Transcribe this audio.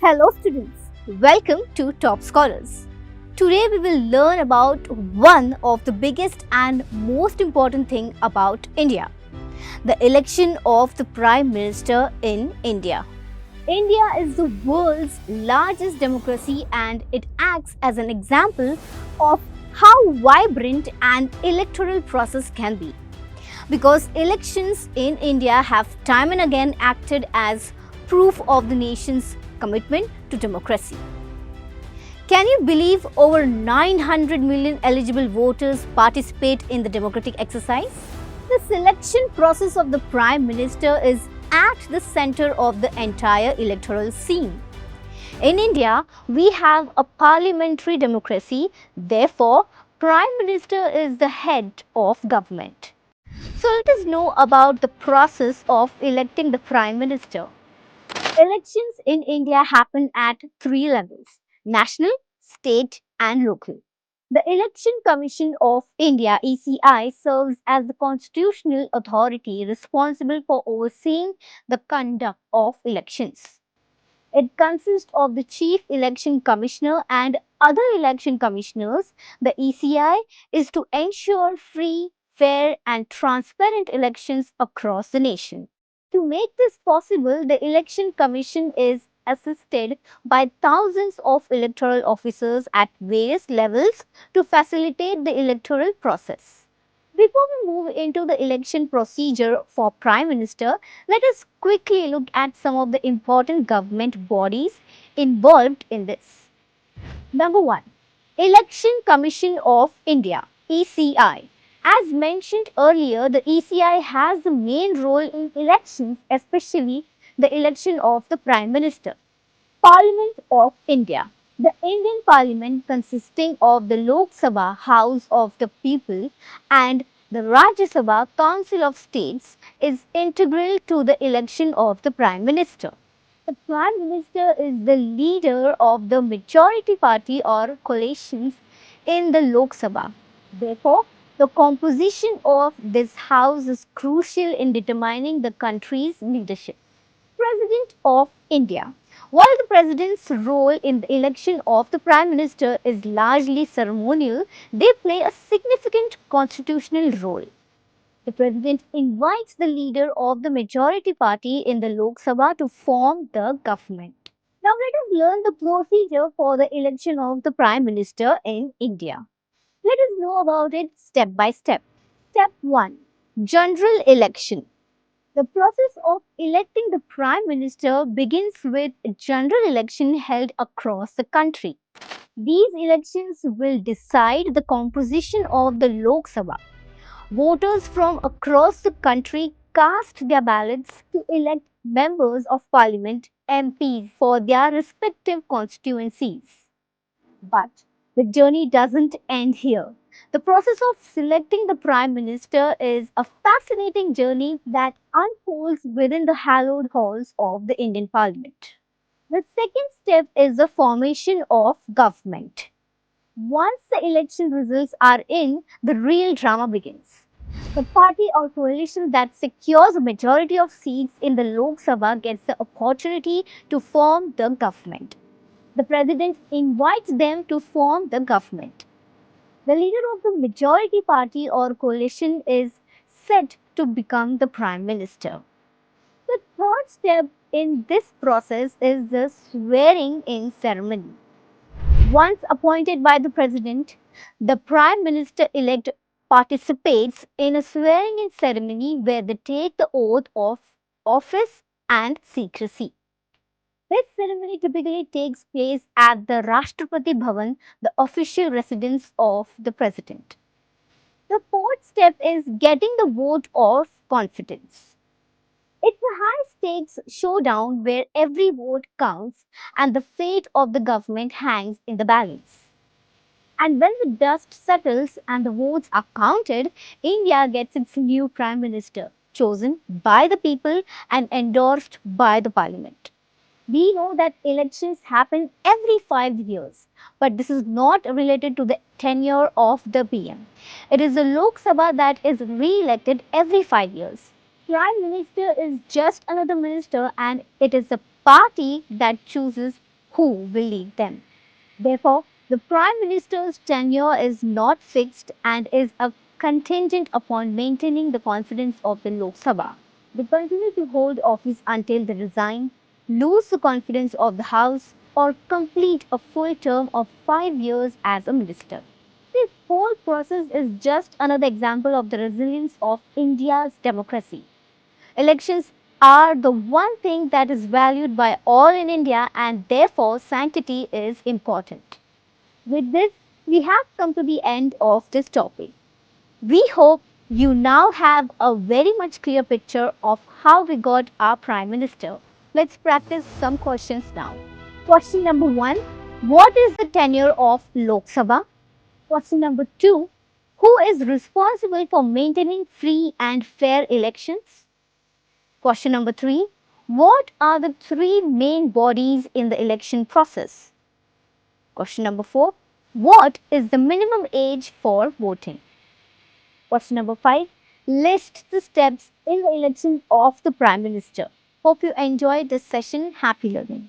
Hello students, welcome to Top Scholars. Today we will learn about one of the biggest and most important thing about India, the election of the Prime Minister in India. India is the world's largest democracy and it acts as an example of how vibrant an electoral process can be. Because elections in India have time and again acted as proof of the nation's commitment to democracy. Can you believe over 900 million eligible voters participate in the democratic exercise? The selection process of the Prime Minister is at the center of the entire electoral scene. In India, we have a parliamentary democracy, therefore, Prime Minister is the head of government. So let us know about the process of electing the Prime Minister. Elections in India happen at three levels: national, state, and local. The Election Commission of India (ECI) serves as the constitutional authority responsible for overseeing the conduct of elections. It consists of the Chief Election Commissioner and other election commissioners. The ECI is to ensure free, fair, and transparent elections across the nation. To make this possible, the Election Commission is assisted by thousands of electoral officers at various levels to facilitate the electoral process. Before we move into the election procedure for Prime Minister, let us quickly look at some of the important government bodies involved in this. Number 1. Election Commission of India (ECI). As mentioned earlier, the ECI has the main role in elections, especially the election of the Prime Minister. Parliament of India. The Indian Parliament, consisting of the Lok Sabha, House of the People, and the Rajya Sabha, Council of States, is integral to the election of the Prime Minister. The Prime Minister is the leader of the majority party or coalitions in the Lok Sabha. Therefore, the composition of this house is crucial in determining the country's leadership. President of India. While the President's role in the election of the Prime Minister is largely ceremonial, they play a significant constitutional role. The President invites the leader of the majority party in the Lok Sabha to form the government. Now let us learn the procedure for the election of the Prime Minister in India. Let us know about it step by step. Step 1. General election. The process of electing the Prime Minister begins with a general election held across the country. These elections will decide the composition of the Lok Sabha. Voters from across the country cast their ballots to elect members of parliament (MPs) for their respective constituencies. But the journey doesn't end here. The process of selecting the Prime Minister is a fascinating journey that unfolds within the hallowed halls of the Indian Parliament. The second step is the formation of government. Once the election results are in, the real drama begins. The party or coalition that secures a majority of seats in the Lok Sabha gets the opportunity to form the government. The president invites them to form the government. The leader of the majority party or coalition is set to become the prime minister. The third step in this process is the swearing in ceremony. Once appointed by the president, the prime minister elect participates in a swearing in ceremony where they take the oath of office and secrecy. This ceremony typically takes place at the Rashtrapati Bhavan, the official residence of the president. The fourth step is getting the vote of confidence. It's a high stakes showdown where every vote counts and the fate of the government hangs in the balance. And when the dust settles and the votes are counted, India gets its new prime minister, chosen by the people and endorsed by the parliament. We know that elections happen every 5 years, but this is not related to the tenure of the PM. It is the Lok Sabha that is re-elected every 5 years. Prime Minister is just another minister and it is the party that chooses who will lead them. Therefore, the Prime Minister's tenure is not fixed and is a contingent upon maintaining the confidence of the Lok Sabha. They continue to hold office until they resign, lose the confidence of the House, or complete a full term of 5 years as a minister. This whole process is just another example of the resilience of India's democracy. Elections are the one thing that is valued by all in India, and therefore sanctity is important. With this, we have come to the end of this topic. We hope you now have a very much clear picture of how we got our Prime Minister. Let's practice some questions now. Question number 1. What is the tenure of Lok Sabha? Question number 2. Who is responsible for maintaining free and fair elections? Question number 3. What are the three main bodies in the election process? Question number 4. What is the minimum age for voting? Question number 5. List the steps in the election of the Prime Minister. Hope you enjoyed this session. Happy learning.